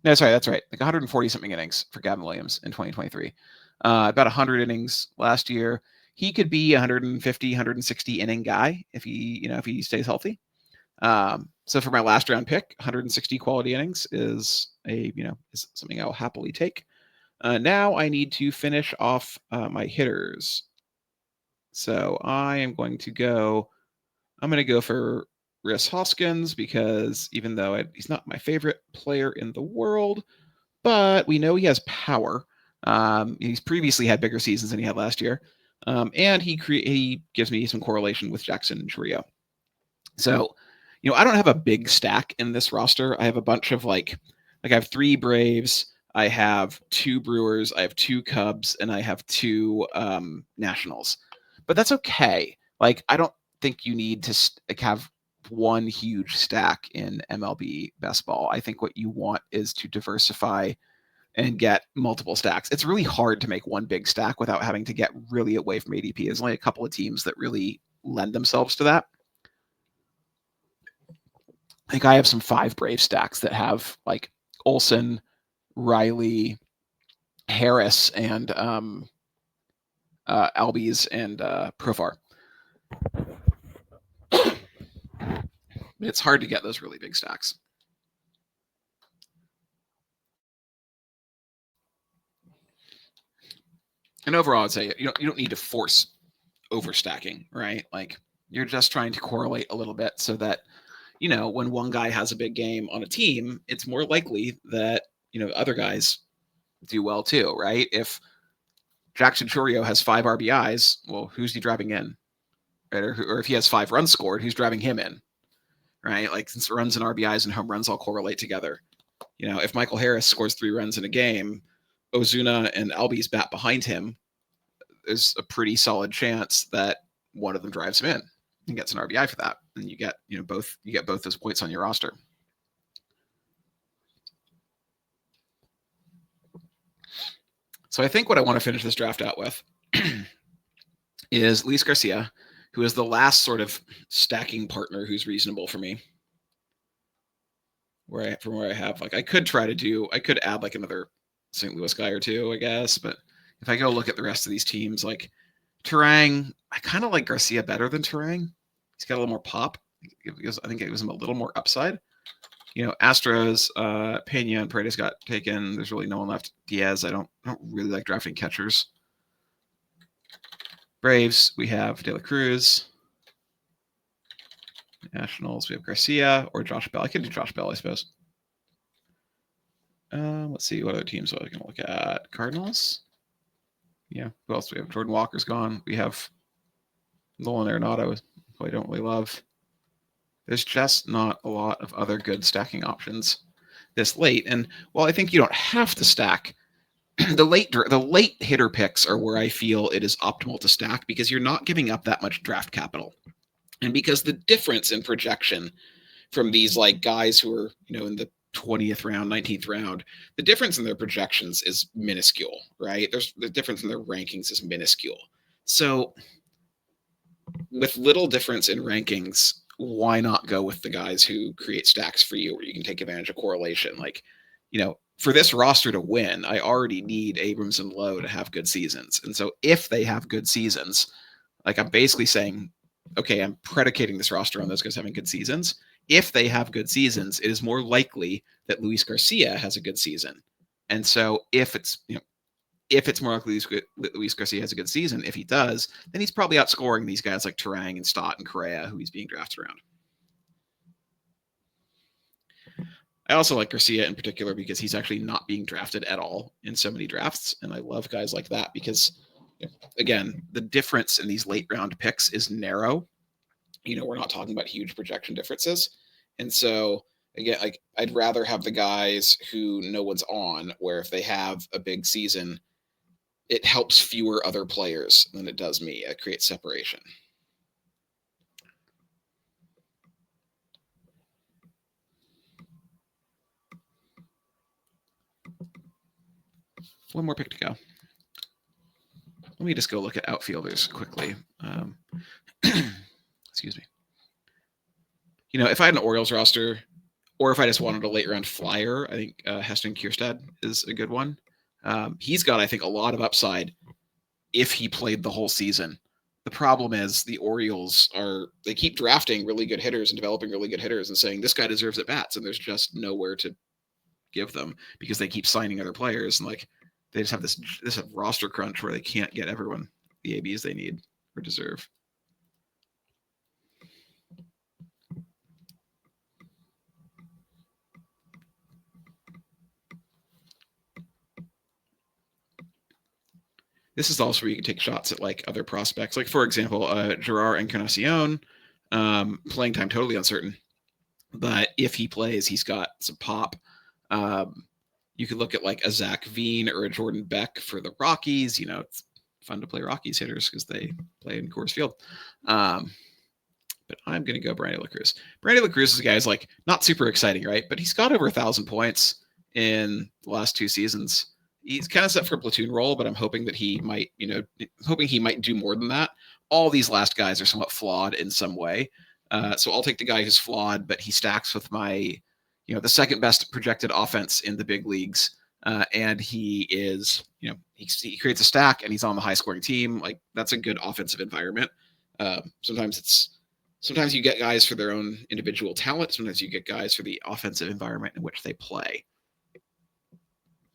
No, sorry, that's right. 140 something innings for Gavin Williams in 2023. About 100 innings last year. He could be 150, 160 inning guy if he stays healthy. So for my last round pick, 160 quality innings is something I'll happily take. Now I need to finish off my hitters. So I'm going to go for Rhys Hoskins because even though he's not my favorite player in the world, but we know he has power. He's previously had bigger seasons than he had last year. And he gives me some correlation with Jackson Chourio. So, I don't have a big stack in this roster. I have a bunch of I have 3 Braves. I have 2 Brewers, I have 2 Cubs, and I have 2 Nationals. But that's okay. Like, I don't think you need to have one huge stack in MLB Best Ball. I think what you want is to diversify and get multiple stacks. It's really hard to make one big stack without having to get really away from ADP. There's only a couple of teams that really lend themselves to that. I think I have some 5 Brave stacks that have like Olsen, Riley, Harris, and Albies and Profar. It's hard to get those really big stacks. And overall, I'd say you don't need to force overstacking, right? Like you're just trying to correlate a little bit so that when one guy has a big game on a team, it's more likely that other guys do well too, right? If Jackson Chourio has 5 RBIs, well, who's he driving in, right? Or if he has 5 runs scored, who's driving him in, right? Like since runs and RBIs and home runs all correlate together. If Michael Harris scores 3 runs in a game, Ozuna and Albies bat behind him, there's a pretty solid chance that one of them drives him in and gets an RBI for that, and you get both those points on your roster. So I think what I want to finish this draft out with is Luis Garcia, who is the last sort of stacking partner who's reasonable for me. From where I have, like, I could add like another St. Louis guy or two, I guess. But if I go look at the rest of these teams, like Turang, I kind of like Garcia better than Turang. He's got a little more pop. I think it gives him a little more upside. Astros, Pena and Paredes got taken. There's really no one left. Diaz, I don't really like drafting catchers. Braves, we have De La Cruz. Nationals, we have Garcia or Josh Bell. I could do Josh Bell, I suppose. Let's see what other teams are we going to look at. Cardinals. Yeah. Who else do we have? Jordan Walker's gone. We have Nolan Arenado, who I don't really love. There's just not a lot of other good stacking options this late. And while I think you don't have to stack, the late hitter picks are where I feel it is optimal to stack because you're not giving up that much draft capital. And because the difference in projection from these like guys who are, in the 20th round, 19th round, the difference in their projections is minuscule, right? The difference in their rankings is minuscule. So with little difference in rankings, why not go with the guys who create stacks for you where you can take advantage of correlation? Like, for this roster to win, I already need Abrams and Lowe to have good seasons. And so if they have good seasons, like I'm basically saying, okay, I'm predicating this roster on those guys having good seasons. If they have good seasons, it is more likely that Luis Garcia has a good season. And so if it's more likely Luis Garcia has a good season, if he does, then he's probably outscoring these guys like Turang and Stott and Correa, who he's being drafted around. I also like Garcia in particular because he's actually not being drafted at all in so many drafts. And I love guys like that because, again, the difference in these late round picks is narrow. We're not talking about huge projection differences. And so, again, like I'd rather have the guys who no one's on, where if they have a big season, it helps fewer other players than it does me. It creates separation. One more pick to go. Let me just go look at outfielders quickly. Excuse me. If I had an Orioles roster, or if I just wanted a late round flyer, I think Heston Kierstad is a good one. He's got, I think, a lot of upside if he played the whole season. The problem is the Orioles they keep drafting really good hitters and developing really good hitters and saying this guy deserves at bats, and there's just nowhere to give them because they keep signing other players, and like they just have this roster crunch where they can't get everyone the ABs they need or deserve. This is also where you can take shots at like other prospects. Like, for example, Gerard Encarnacion, playing time totally uncertain. But if he plays, he's got some pop. You could look at like a Zach Veen or a Jordan Beck for the Rockies. It's fun to play Rockies hitters because they play in Coors Field. But I'm going to go Brandon LaCruz. Brandon LaCruz is a guy who's like not super exciting, right? But he's got over 1,000 points in the last 2 seasons. He's kind of set for a platoon role, but I'm hoping that he might, do more than that. All these last guys are somewhat flawed in some way. So I'll take the guy who's flawed, but he stacks with my, the second best projected offense in the big leagues. And he is, he creates a stack and he's on the high scoring team. Like that's a good offensive environment. Sometimes you get guys for their own individual talent. Sometimes you get guys for the offensive environment in which they play.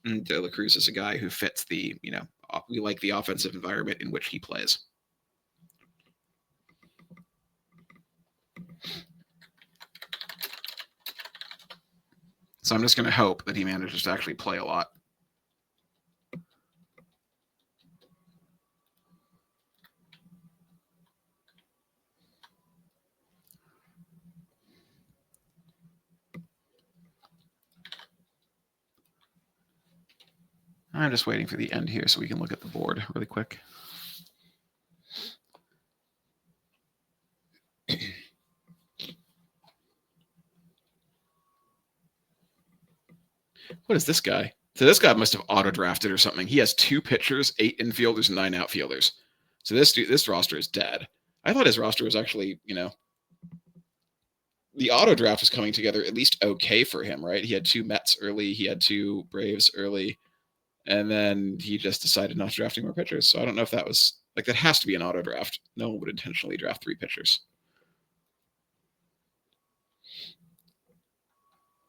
And De La Cruz is a guy who fits the, we like the offensive environment in which he plays. So I'm just going to hope that he manages to actually play a lot. I'm just waiting for the end here so we can look at the board really quick. What is this guy? So this guy must have auto-drafted or something. He has 2 pitchers, 8 infielders, and 9 outfielders. So this roster is dead. I thought his roster was actually, the auto draft was coming together at least okay for him, right? He had 2 Mets early, he had 2 Braves early, and then he just decided not to draft any more pitchers. So I don't know if that was like that has to be an auto draft. No one would intentionally draft 3 pitchers.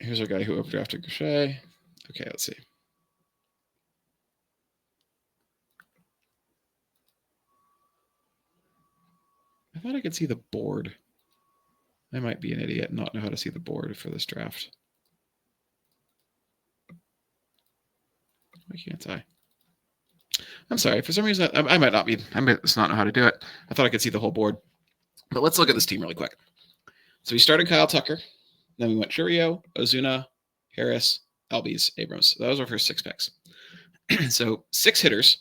Here's our guy who overdrafted Gaucher. Okay, let's see. I thought I could see the board. I might be an idiot and not know how to see the board for this draft. Why can't I? I'm sorry. For some reason, I might not be. I might just not know how to do it. I thought I could see the whole board. But let's look at this team really quick. So we started Kyle Tucker. Then we went Churio, Ozuna, Harris, Albies, Abrams. That was our first 6 picks. So 6 hitters,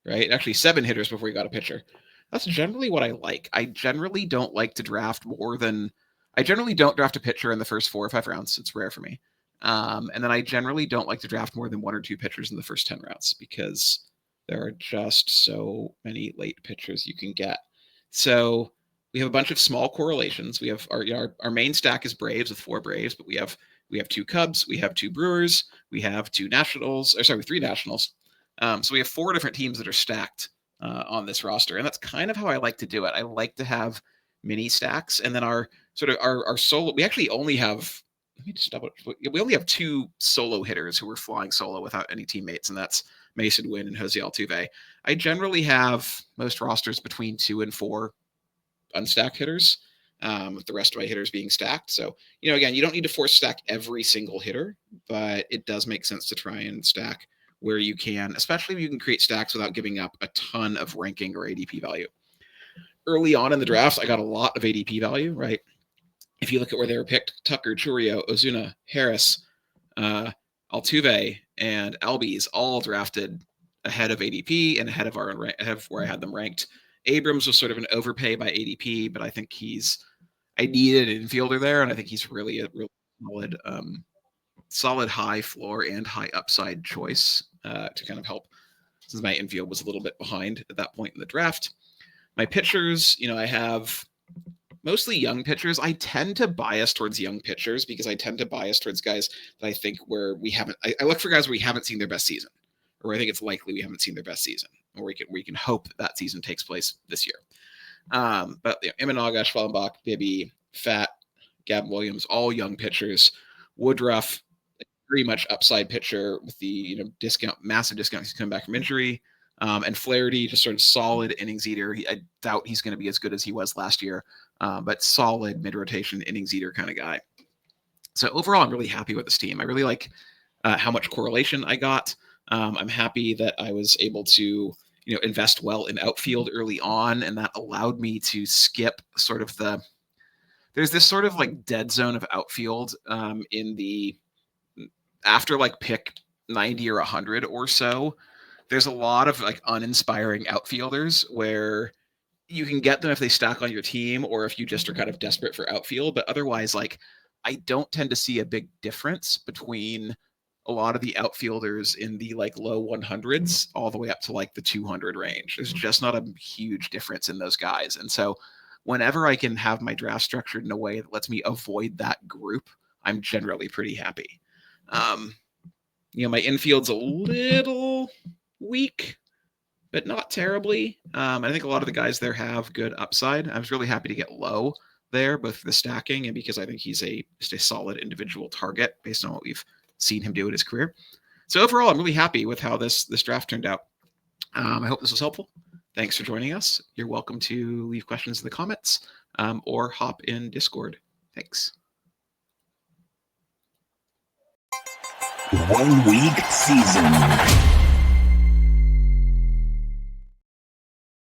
right? Actually 7 hitters before we got a pitcher. That's generally what I like. I generally don't like to draft I generally don't draft a pitcher in the first 4 or 5 rounds. It's rare for me. And then I generally don't like to draft more than 1 or 2 pitchers in the first 10 rounds because there are just so many late pitchers you can get. So we have a bunch of small correlations. We have our main stack is Braves with 4 Braves, but we have 2 Cubs, we have 2 Brewers, we have 3 Nationals. So we have 4 different teams that are stacked on this roster, and that's kind of how I like to do it. I like to have mini stacks, and then our solo. We actually only have. Let me just double. We only have 2 solo hitters who are flying solo without any teammates, and that's Mason Wynn and Jose Altuve. I generally have most rosters between 2 and 4 unstacked hitters, with the rest of my hitters being stacked. So, again, you don't need to force stack every single hitter, but it does make sense to try and stack where you can, especially if you can create stacks without giving up a ton of ranking or ADP value. Early on in the drafts, I got a lot of ADP value, right? If you look at where they were picked, Tucker, Churio, Ozuna, Harris, Altuve, and Albies all drafted ahead of ADP and ahead of where I had them ranked. Abrams was sort of an overpay by ADP, but I think I needed an infielder there, and I think he's really a really solid high floor and high upside choice to kind of help, since my infield was a little bit behind at that point in the draft. My pitchers, I have mostly young pitchers. I tend to bias towards young pitchers because I tend to bias towards guys that I think where we haven't. I look for guys where we haven't seen their best season, or I think it's likely we haven't seen their best season, or we can hope that season takes place this year. But Imanaga, Schwellenbach, Bibby, Fat, Gavin Williams, all young pitchers. Woodruff, very much upside pitcher with the massive discount. He's coming back from injury. And Flaherty, just sort of solid innings eater. I doubt he's going to be as good as he was last year, but solid mid-rotation innings eater kind of guy. So overall, I'm really happy with this team. I really like how much correlation I got. I'm happy that I was able to invest well in outfield early on, and that allowed me to skip sort of there's this sort of like dead zone of outfield in the after like pick 90 or 100 or so, there's a lot of like uninspiring outfielders where you can get them if they stack on your team or if you just are kind of desperate for outfield. But otherwise, like, I don't tend to see a big difference between a lot of the outfielders in the like low 100s all the way up to like the 200 range. There's just not a huge difference in those guys. And so whenever I can have my draft structured in a way that lets me avoid that group, I'm generally pretty happy. My infield's a little weak, but not terribly. I think a lot of the guys there have good upside. I was really happy to get Lowe there, both for the stacking and because I think he's just a solid individual target based on what we've seen him do in his career. So overall, I'm really happy with how this draft turned out. I hope this was helpful. Thanks for joining us. You're welcome to leave questions in the comments or hop in Discord. Thanks. 1 week season.